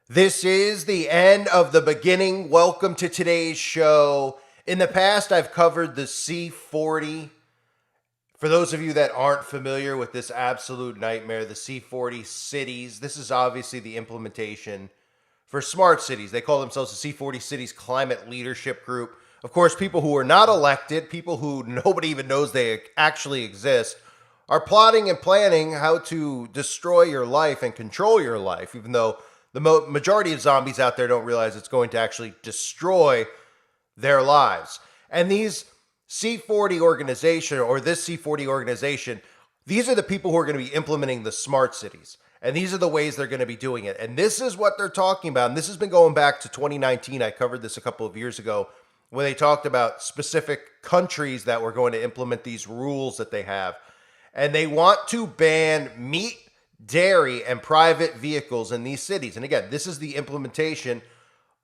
This is the end of the beginning. Welcome to today's show. In the past, I've covered the C40. For those of you that aren't familiar with this absolute nightmare, the C40 cities, this is obviously the implementation for smart cities. They call themselves the C40 Cities Climate Leadership Group. Of course, people who are not elected, people who nobody even knows they actually exist, are plotting and planning how to destroy your life and control your life, even though the majority of zombies out there don't realize it's going to actually destroy their lives. And these C40 organization, or this C40 organization, these are the people who are going to be implementing the smart cities. And these are the ways they're going to be doing it. And this is what they're talking about. And this has been going back to 2019. I covered this a couple of years ago when they talked about specific countries that were going to implement these rules that they have. And they want to ban meat, dairy, and private vehicles in these cities. And again, this is the implementation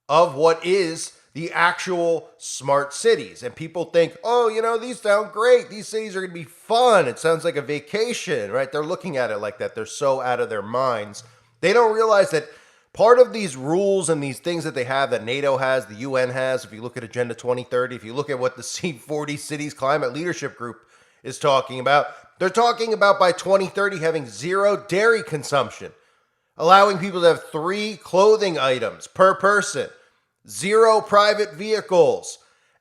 of what is the actual smart cities. And people think, oh, these sound great. These cities are going to be fun. It sounds like a vacation, right? They're looking at it like that. They're so out of their minds. They don't realize that part of these rules and these things that they have, that NATO has, the UN has, if you look at Agenda 2030, if you look at what the C40 Cities Climate Leadership Group is talking about, they're talking about by 2030 having zero dairy consumption, allowing people to have 3 clothing items per person, 0 private vehicles,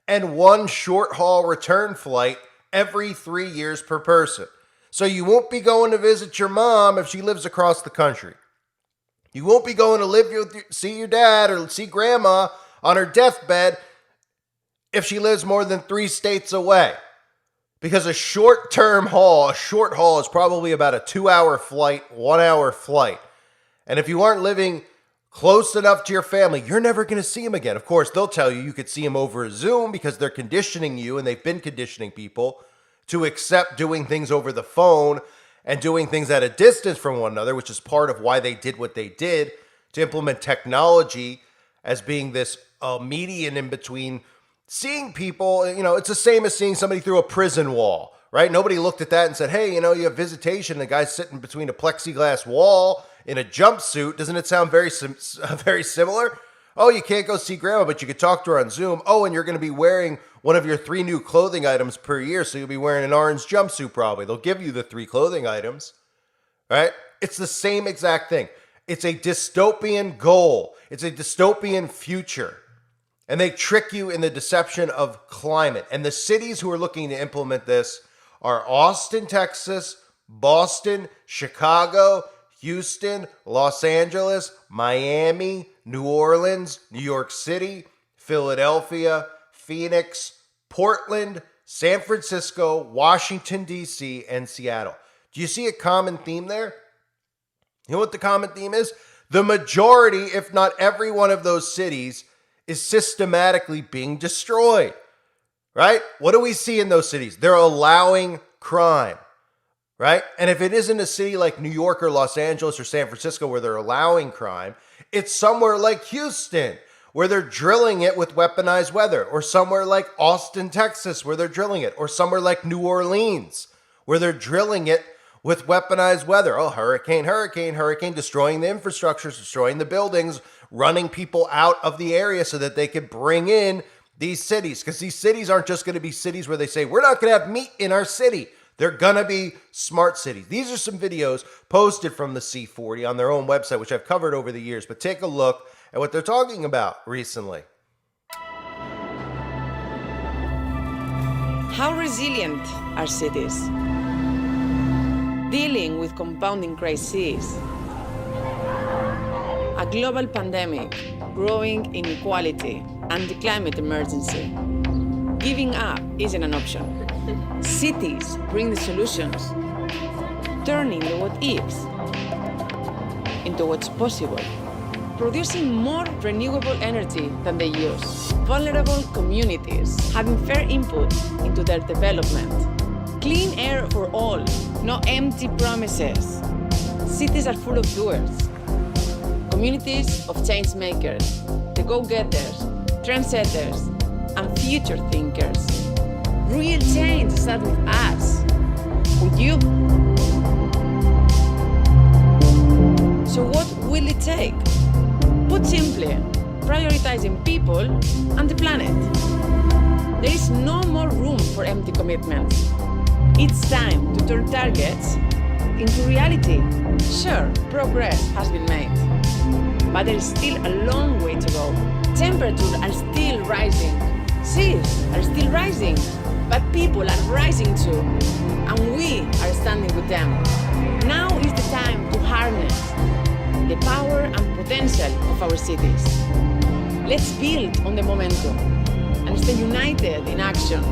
and 1 short haul return flight every 3 years per person. So you won't be going to visit your mom if she lives across the country. You won't be going to see your dad or see grandma on her deathbed if she lives more than 3 states away. Because a short haul is probably about a 2-hour flight, 1-hour flight. And if you aren't living close enough to your family, you're never going to see them again. Of course, they'll tell you could see them over Zoom because they're conditioning you, and they've been conditioning people to accept doing things over the phone and doing things at a distance from one another, which is part of why they did what they did, to implement technology as being this median in between seeing people. It's the same as seeing somebody through a prison wall, right? Nobody looked at that and said, hey, you have visitation. The guy's sitting between a plexiglass wall in a jumpsuit. Doesn't it sound very similar? Oh, you can't go see grandma, but you could talk to her on Zoom. Oh, and you're going to be wearing one of your 3 new clothing items per year. So you'll be wearing an orange jumpsuit probably. They'll give you the 3 clothing items, right? It's the same exact thing. It's a dystopian goal. It's a dystopian future. And they trick you in the deception of climate. And the cities who are looking to implement this are Austin, Texas, Boston, Chicago, Houston, Los Angeles, Miami, New Orleans, New York City, Philadelphia, Phoenix, Portland, San Francisco, Washington, D.C., and Seattle. Do you see a common theme there? You know what the common theme is? The majority, if not every one of those cities, is systematically being destroyed, right? What do we see in those cities? They're allowing crime, right? And if it isn't a city like New York or Los Angeles or San Francisco where they're allowing crime, it's somewhere like Houston where they're drilling it with weaponized weather, or somewhere like Austin, Texas where they're drilling it, or somewhere like New Orleans where they're drilling it with weaponized weather. Oh, hurricane, destroying the infrastructure, destroying the buildings, running people out of the area so that they could bring in these cities. Because these cities aren't just going to be cities where they say, we're not going to have meat in our city. They're going to be smart cities. These are some videos posted from the C40 on their own website, which I've covered over the years. But take a look at what they're talking about recently. How resilient are cities? Dealing with compounding crises, a global pandemic, growing inequality, and the climate emergency. Giving up isn't an option. Cities bring the solutions, turning the what-ifs into what's possible, producing more renewable energy than they use, vulnerable communities having fair input into their development, clean air for all, no empty promises. Cities are full of doers, communities of change makers, the go-getters, trendsetters, and future thinkers. Real change starts with us, with you. So what will it take? Put Put simply, prioritizing people and the planet. There is no more room for empty commitments. It's time to turn targets into reality. Sure, progress has been made, but there is still a long way to go. Temperatures are still rising, seas are still rising, but people are rising too, and we are standing with them. Now is the time to harness the power and potential of our cities. Let's build on the momentum and stay united in action.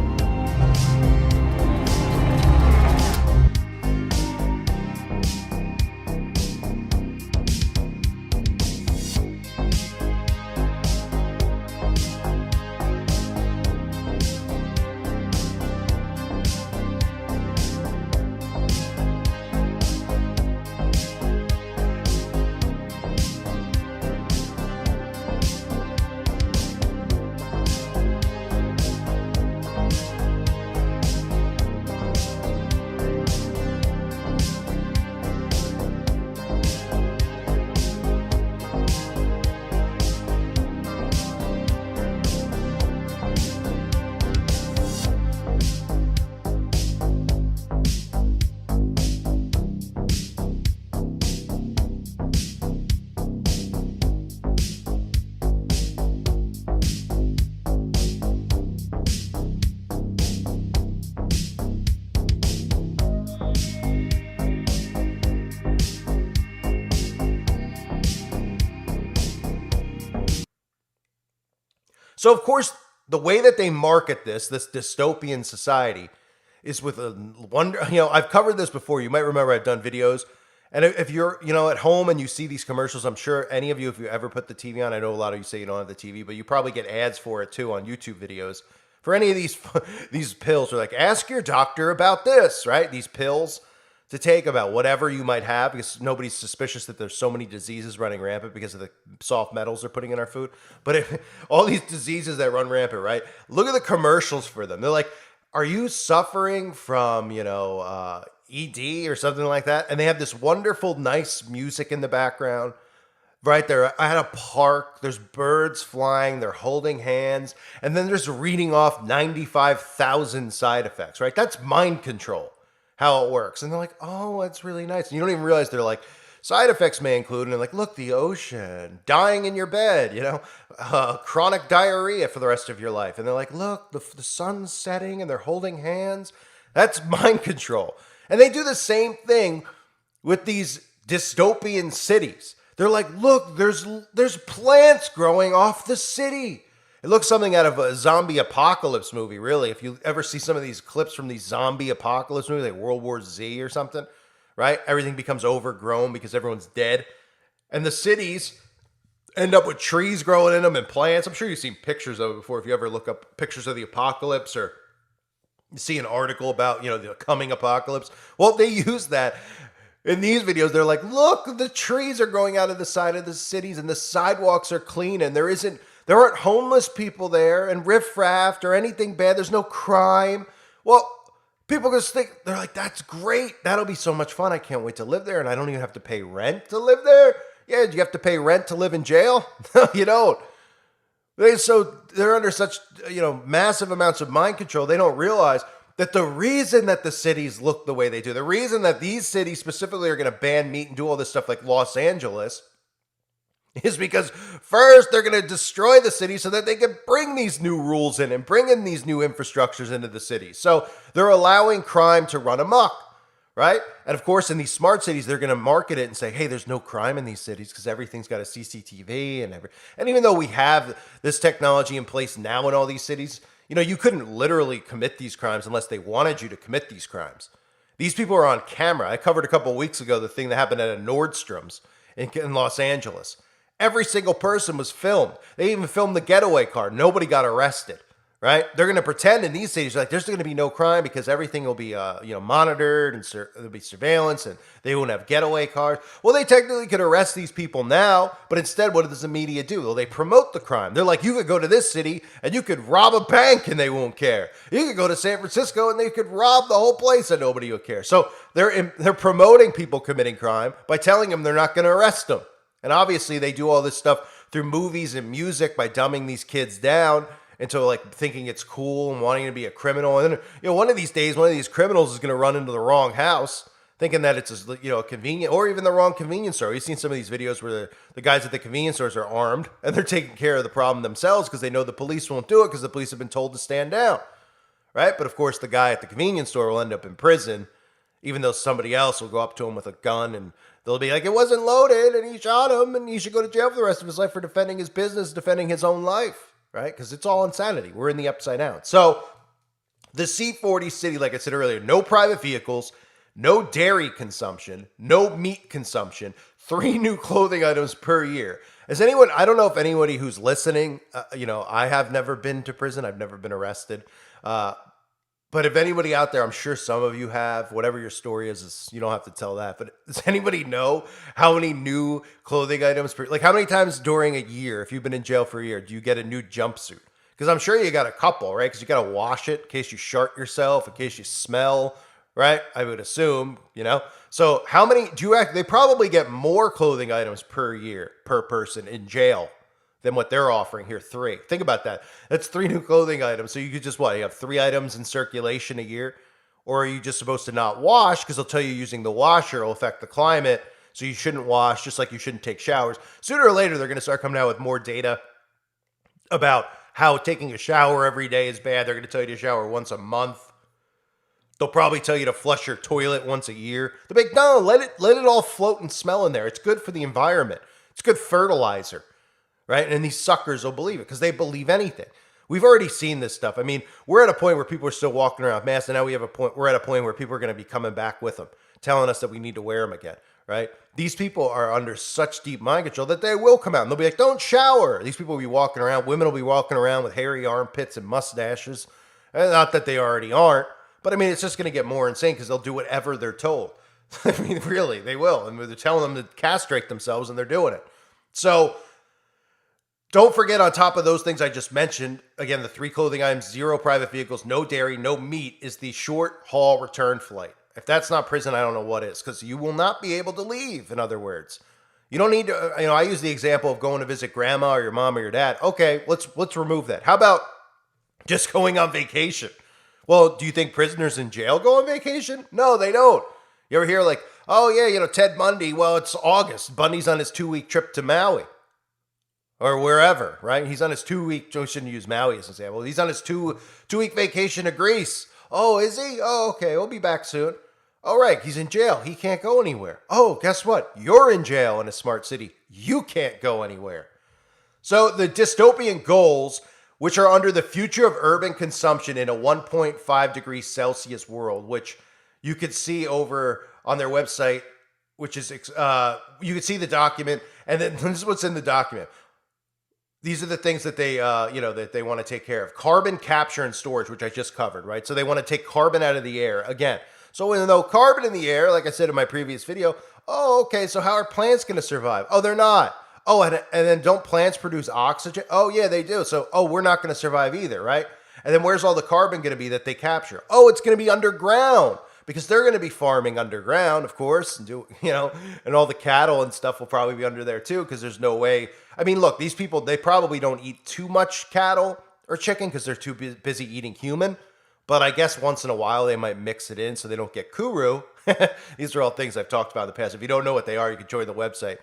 So, of course, the way that they market this dystopian society, is with a wonder. I've covered this before. You might remember I've done videos. And if you're, at home and you see these commercials, I'm sure any of you, if you ever put the TV on, I know a lot of you say you don't have the TV, but you probably get ads for it too on YouTube videos. For any of these pills, they're like, ask your doctor about this, right? These pills to take about whatever you might have, because nobody's suspicious that there's so many diseases running rampant because of the soft metals they're putting in our food. But all these diseases that run rampant, right? Look at the commercials for them. They're like, are you suffering from, ED or something like that? And they have this wonderful, nice music in the background. Right there at a park, there's birds flying, they're holding hands, and then there's reading off 95,000 side effects, right? That's mind control, how it works. And they're like, oh, that's really nice. And you don't even realize they're like, side effects may include, and they're like, look, the ocean, dying in your bed, chronic diarrhea for the rest of your life. And they're like, look, the sun's setting, and they're holding hands. That's mind control. And they do the same thing with these dystopian cities. They're like, look, there's plants growing off the city. It looks something out of a zombie apocalypse movie, really. If you ever see some of these clips from these zombie apocalypse movies, like World War Z or something, right? Everything becomes overgrown because everyone's dead. And the cities end up with trees growing in them and plants. I'm sure you've seen pictures of it before. If you ever look up pictures of the apocalypse, or you see an article about, the coming apocalypse. Well, they use that. In these videos, they're like, look, the trees are growing out of the side of the cities and the sidewalks are clean and there aren't homeless people there and riffraff or anything bad. There's no crime. Well, people just think, they're like, that's great. That'll be so much fun. I can't wait to live there, and I don't even have to pay rent to live there. Yeah, do you have to pay rent to live in jail? No, you don't. So they're under such, massive amounts of mind control, they don't realize that the reason that the cities look the way they do, the reason that these cities specifically are going to ban meat and do all this stuff like Los Angeles, is because first they're going to destroy the city so that they can bring these new rules in and bring in these new infrastructures into the city. So they're allowing crime to run amok, right? And of course, in these smart cities, they're going to market it and say, hey, there's no crime in these cities because everything's got a CCTV and even though we have this technology in place now in all these cities, you couldn't literally commit these crimes unless they wanted you to commit these crimes. These people are on camera. I covered a couple of weeks ago the thing that happened at a Nordstrom's in Los Angeles. Every single person was filmed. They even filmed the getaway car. Nobody got arrested, right? They're going to pretend in these cities like there's going to be no crime because everything will be monitored and there'll be surveillance and they won't have getaway cars. Well, they technically could arrest these people now, but instead, what does the media do? Well, they promote the crime. They're like, you could go to this city and you could rob a bank and they won't care. You could go to San Francisco and they could rob the whole place and nobody will care. So they're promoting people committing crime by telling them they're not going to arrest them. And obviously, they do all this stuff through movies and music by dumbing these kids down into like thinking it's cool and wanting to be a criminal. And then, one of these days, one of these criminals is going to run into the wrong house, thinking that it's a convenient or even the wrong convenience store. You've seen some of these videos where the guys at the convenience stores are armed and they're taking care of the problem themselves because they know the police won't do it because the police have been told to stand down, right? But of course, the guy at the convenience store will end up in prison, even though somebody else will go up to him with a gun and they'll be like, it wasn't loaded and he shot him and he should go to jail for the rest of his life for defending his business, defending his own life, right? Because it's all insanity. We're in the upside down. So the C40 city, like I said earlier, no private vehicles, no dairy consumption, no meat consumption, 3 new clothing items per year. I don't know if anybody who's listening, I have never been to prison. I've never been arrested. But if anybody out there, I'm sure some of you have, whatever your story is, you don't have to tell that. But does anybody know how many new clothing items like how many times during a year, if you've been in jail for a year, do you get a new jumpsuit? Because I'm sure you got a couple, right? Because you got to wash it in case you shart yourself, in case you smell, right? I would assume, So how many they probably get more clothing items per year, per person in jail than what they're offering here, 3. Think about that. That's 3 new clothing items. So you could just, you have 3 items in circulation a year? Or are you just supposed to not wash because they'll tell you using the washer will affect the climate, so you shouldn't wash, just like you shouldn't take showers. Sooner or later, they're going to start coming out with more data about how taking a shower every day is bad. They're going to tell you to shower once a month. They'll probably tell you to flush your toilet once a year. They'll be like, no, let it all float and smell in there. It's good for the environment. It's good fertilizer. Right? And these suckers will believe it because they believe anything. We've already seen this stuff. I mean, we're at a point where people are still walking around with masks, and now we're at a point where people are going to be coming back with them, telling us that we need to wear them again, right? These people are under such deep mind control that they will come out and they'll be like, don't shower. These people will be walking around, women will be walking around with hairy armpits and mustaches. And not that they already aren't, but I mean, it's just going to get more insane because they'll do whatever they're told. I mean, really, they will. And they're telling them to castrate themselves and they're doing it. So, don't forget, on top of those things I just mentioned, again, the 3 clothing items, 0 private vehicles, no dairy, no meat, is the short haul return flight. If that's not prison, I don't know what is, because you will not be able to leave, in other words. You don't need to, I use the example of going to visit grandma or your mom or your dad. Okay, let's remove that. How about just going on vacation? Well, do you think prisoners in jail go on vacation? No, they don't. You ever hear like, oh yeah, Ted Bundy, well, it's August. Bundy's on his 2-week trip to Maui. Or wherever, right? He's on his 2-week, we shouldn't use Maui as an example. He's on his 2-week vacation to Greece. Oh, is he? Oh, okay, we'll be back soon. All right, he's in jail. He can't go anywhere. Oh, guess what? You're in jail in a smart city. You can't go anywhere. So the dystopian goals, which are under the future of urban consumption in a 1.5 degrees Celsius world, which you could see over on their website, which is, you could see the document, and then this is what's in the document. These are the things that they, that they want to take care of. Carbon capture and storage, which I just covered, right? So they want to take carbon out of the air again. So when no carbon in the air, like I said in my previous video, oh, okay, so how are plants going to survive? Oh, they're not. Oh, and then don't plants produce oxygen? Oh, yeah, they do. So, we're not going to survive either, right? And then where's all the carbon going to be that they capture? Oh, it's going to be underground. Because they're going to be farming underground, of course, and and all the cattle and stuff will probably be under there too, because there's no way. I mean, look, these people, they probably don't eat too much cattle or chicken because they're too busy eating human. But I guess once in a while they might mix it in so they don't get kuru. These are all things I've talked about in the past. If you don't know what they are, you can join the website,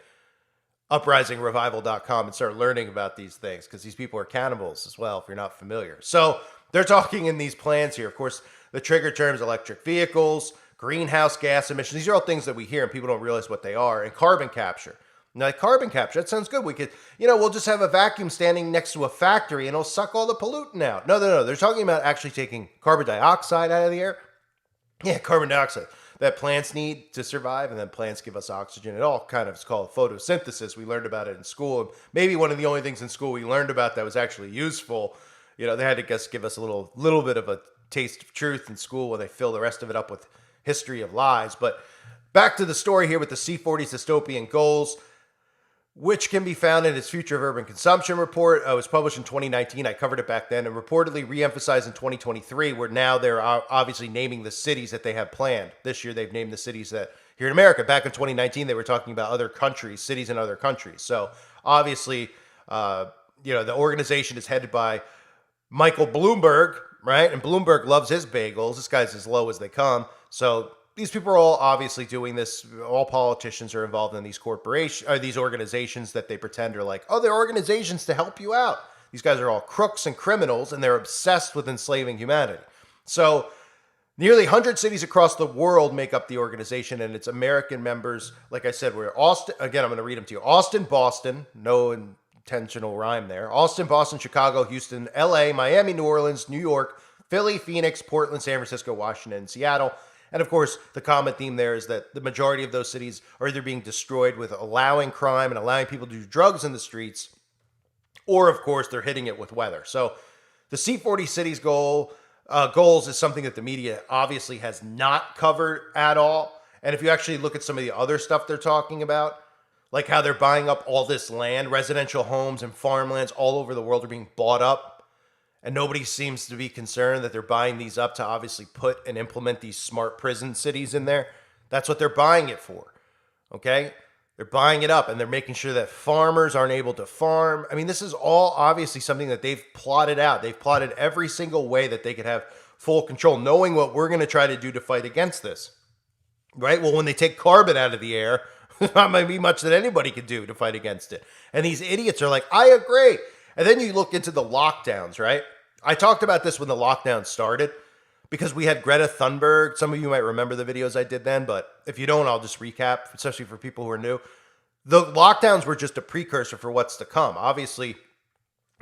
uprisingrevival.com, and start learning about these things, because these people are cannibals as well, if you're not familiar. So they're talking in these plans here. Of course, the trigger terms: electric vehicles, greenhouse gas emissions. These are all things that we hear and people don't realize what they are. And carbon capture. Now, carbon capture, that sounds good. We could, we'll just have a vacuum standing next to a factory and it'll suck all the pollutant out. No. They're talking about actually taking carbon dioxide out of the air. Yeah, carbon dioxide that plants need to survive, and then plants give us oxygen. It all kind of is called photosynthesis. We learned about it in school. Maybe one of the only things in school we learned about that was actually useful. They had to give us a little bit of a taste of truth in school when they fill the rest of it up with history of lies. But back to the story here with the C40's dystopian goals, which can be found in its Future of Urban Consumption report. It was published in 2019. I covered it back then, and reportedly re-emphasized in 2023, where now they're obviously naming the cities that they have planned. This year, they've named the cities that here in America. Back in 2019, they were talking about other countries, cities in other countries. So obviously, The organization is headed by Michael Bloomberg, right? And Bloomberg loves his bagels. This guy's as low as they come. So these people are all obviously doing this. All politicians are involved in these corporations or these organizations that they pretend are like, oh, they're organizations to help you out. These guys are all crooks and criminals, and they're obsessed with enslaving humanity. So nearly 100 cities across the world make up the organization, and its American members, like I said, we're Austin. Again, I'm going to read them to you. Austin, Boston, no intentional rhyme there. Austin, Boston, Chicago, Houston, LA, Miami, New Orleans, New York, Philly, Phoenix, Portland, San Francisco, Washington, and Seattle. And of course, the common theme there is that the majority of those cities are either being destroyed with allowing crime and allowing people to do drugs in the streets, or of course, they're hitting it with weather. So the C40 cities goals is something that the media obviously has not covered at all. And if you actually look at some of the other stuff they're talking about, like how they're buying up all this land, residential homes and farmlands all over the world are being bought up. And nobody seems to be concerned that they're buying these up to obviously put and implement these smart prison cities in there. That's what they're buying it for. Okay? They're buying it up and they're making sure that farmers aren't able to farm. I mean, this is all obviously something that they've plotted out. They've plotted every single way that they could have full control, knowing what we're going to try to do to fight against this. Right? Well, when they take carbon out of the air, there's not going to be much that anybody could do to fight against it. And these idiots are like, I agree. And then you look into the lockdowns, right? I talked about this when the lockdown started because we had Greta Thunberg. Some of you might remember the videos I did then, but if you don't, I'll just recap, especially for people who are new. The lockdowns were just a precursor for what's to come. Obviously,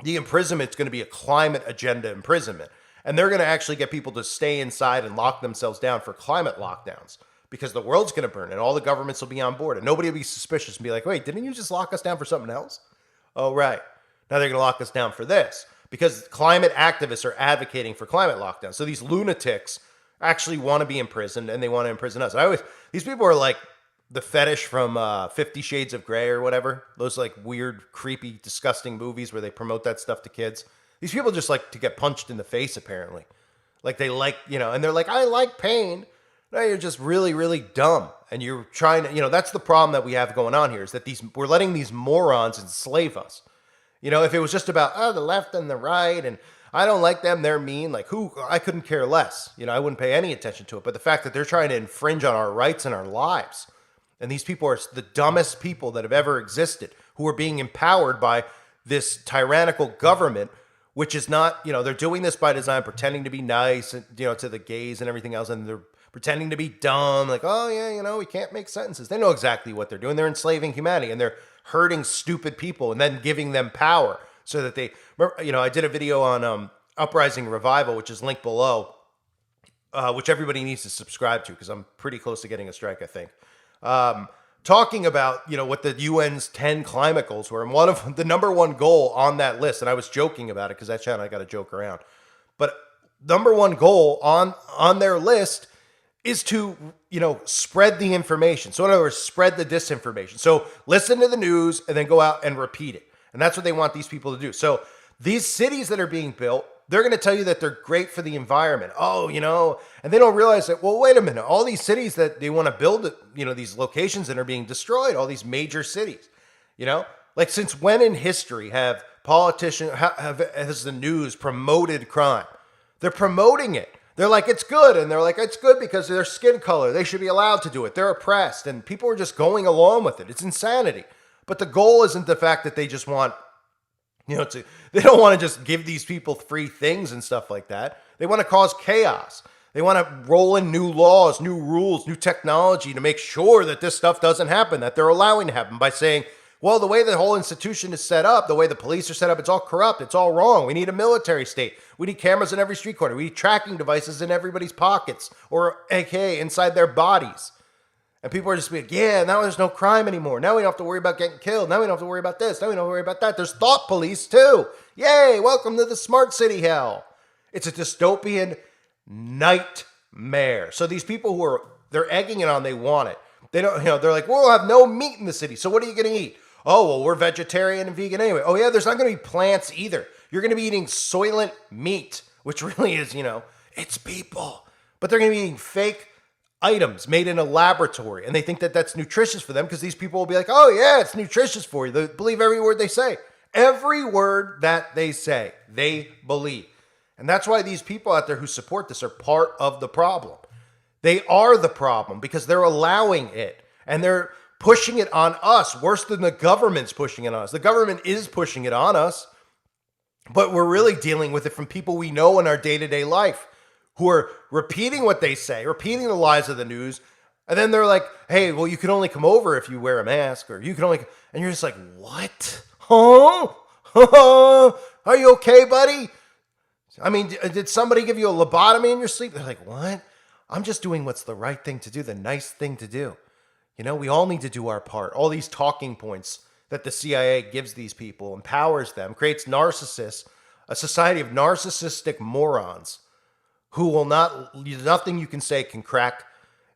the imprisonment's going to be a climate agenda imprisonment. And they're going to actually get people to stay inside and lock themselves down for climate lockdowns because the world's going to burn and all the governments will be on board and nobody will be suspicious and be like, wait, didn't you just lock us down for something else? Oh, right. Now they're going to lock us down for this. Because climate activists are advocating for climate lockdown. So these lunatics actually want to be imprisoned and they want to imprison us. These people are like the fetish from 50 Shades of Grey or whatever. Those like weird, creepy, disgusting movies where they promote that stuff to kids. These people just like to get punched in the face, apparently. Like they like, and they're like, I like pain. No, you're just really, really dumb. And you're trying to, that's the problem that we have going on here is that we're letting these morons enslave us. If it was just about, the left and the right, and I don't like them, they're mean, like I couldn't care less. I wouldn't pay any attention to it. But the fact that they're trying to infringe on our rights and our lives, and these people are the dumbest people that have ever existed, who are being empowered by this tyrannical government, which is not, they're doing this by design, pretending to be nice, and, to the gays and everything else, and they're pretending to be dumb, like, oh yeah, we can't make sentences. They know exactly what they're doing. They're enslaving humanity, and they're hurting stupid people and then giving them power so that they, I did a video on Uprising Revival, which is linked below, which everybody needs to subscribe to because I'm pretty close to getting a strike, I think. Talking about, what the UN's 10 climate goals were. And one of the number one goal on that list, and I was joking about it because that channel, I got to joke around. But number one goal on their list is to, spread the information. So in other words, spread the disinformation. So listen to the news and then go out and repeat it. And that's what they want these people to do. So these cities that are being built, they're going to tell you that they're great for the environment. Oh, and they don't realize that, well, wait a minute. All these cities that they want to build, these locations that are being destroyed, all these major cities, like since when in history have politicians, has the news promoted crime? They're promoting it. They're like, it's good. And they're like, it's good because of their skin color. They should be allowed to do it. They're oppressed. And people are just going along with it. It's insanity. But the goal isn't the fact that they just want, they don't want to just give these people free things and stuff like that. They want to cause chaos. They want to roll in new laws, new rules, new technology to make sure that this stuff doesn't happen, that they're allowing to happen by saying, well, the way the whole institution is set up, the way the police are set up, it's all corrupt. It's all wrong. We need a military state. We need cameras in every street corner. We need tracking devices in everybody's pockets or AKA inside their bodies. And people are just like, yeah, now there's no crime anymore. Now we don't have to worry about getting killed. Now we don't have to worry about this. Now we don't have to worry about that. There's thought police too. Yay, welcome to the smart city hell. It's a dystopian nightmare. So these people they're egging it on, they want it. They don't, they're like, we'll have no meat in the city. So what are you going to eat? Oh, well, we're vegetarian and vegan anyway. Oh, yeah, there's not going to be plants either. You're going to be eating soylent meat, which really is, it's people. But they're going to be eating fake items made in a laboratory. And they think that that's nutritious for them because these people will be like, oh, yeah, it's nutritious for you. They believe every word they say. Every word that they say, they believe. And that's why these people out there who support this are part of the problem. They are the problem because they're allowing it and they're pushing it on us worse than the government's pushing it on us. The government is pushing it on us, but we're really dealing with it from people we know in our day-to-day life who are repeating what they say, repeating the lies of the news. And then they're like, hey, well, you can only come over if you wear a mask, or you can only, and you're just like, what? Huh? Are you okay, buddy? I mean, did somebody give you a lobotomy in your sleep? They're like, what? I'm just doing what's the right thing to do, the nice thing to do. You know, we all need to do our part. All these talking points that the CIA gives these people, empowers them, creates narcissists, a society of narcissistic morons who will nothing you can say can crack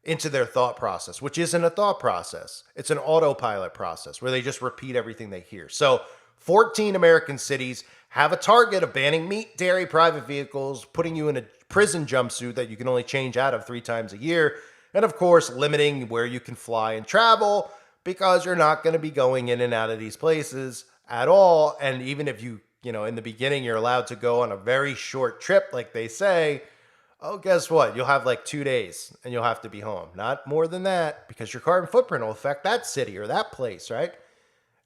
into their thought process, which isn't a thought process. It's an autopilot process where they just repeat everything they hear. So 14 American cities have a target of banning meat, dairy, private vehicles, putting you in a prison jumpsuit that you can only change out of 3 times a year, and of course, limiting where you can fly and travel because you're not going to be going in and out of these places at all. And even if you in the beginning, you're allowed to go on a very short trip, like they say, oh, guess what? You'll have like 2 days and you'll have to be home. Not more than that, because your carbon footprint will affect that city or that place, right?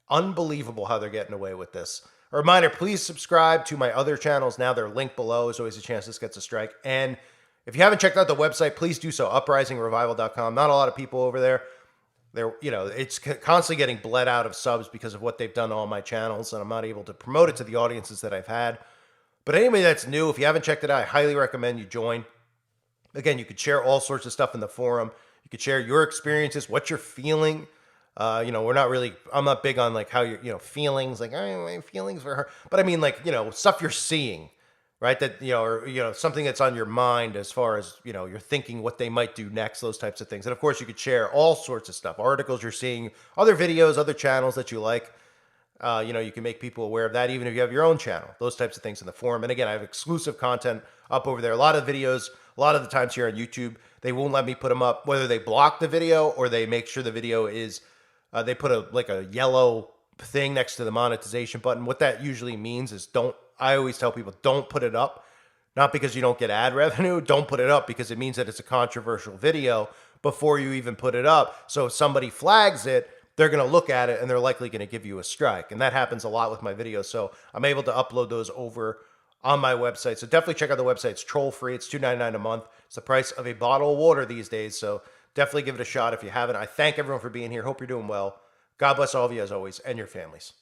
Unbelievable how they're getting away with this. A reminder, please subscribe to my other channels. Now they're linked below. There's always a chance this gets a strike. And if you haven't checked out the website, please do so, uprisingrevival.com. Not a lot of people over there. It's constantly getting bled out of subs because of what they've done to all my channels, and I'm not able to promote it to the audiences that I've had. But anybody that's new, if you haven't checked it out, I highly recommend you join. Again, you could share all sorts of stuff in the forum. You could share your experiences, what you're feeling. I'm not big on like how you're, feelings, like, oh, my feelings for her. But I mean, like, stuff you're seeing, right? That, or something that's on your mind as far as, you're thinking what they might do next, those types of things. And of course, you could share all sorts of stuff, articles you're seeing, other videos, other channels that you like. You can make people aware of that, even if you have your own channel, those types of things in the forum. And again, I have exclusive content up over there. A lot of videos, a lot of the times here on YouTube, they won't let me put them up, whether they block the video or they make sure the video is, they put a yellow thing next to the monetization button. What that usually means is I always tell people, don't put it up. Not because you don't get ad revenue, don't put it up because it means that it's a controversial video before you even put it up. So if somebody flags it, they're going to look at it and they're likely going to give you a strike. And that happens a lot with my videos. So I'm able to upload those over on my website. So definitely check out the website. It's troll free. It's $2.99 a month. It's the price of a bottle of water these days. So definitely give it a shot if you haven't. I thank everyone for being here. Hope you're doing well. God bless all of you as always and your families.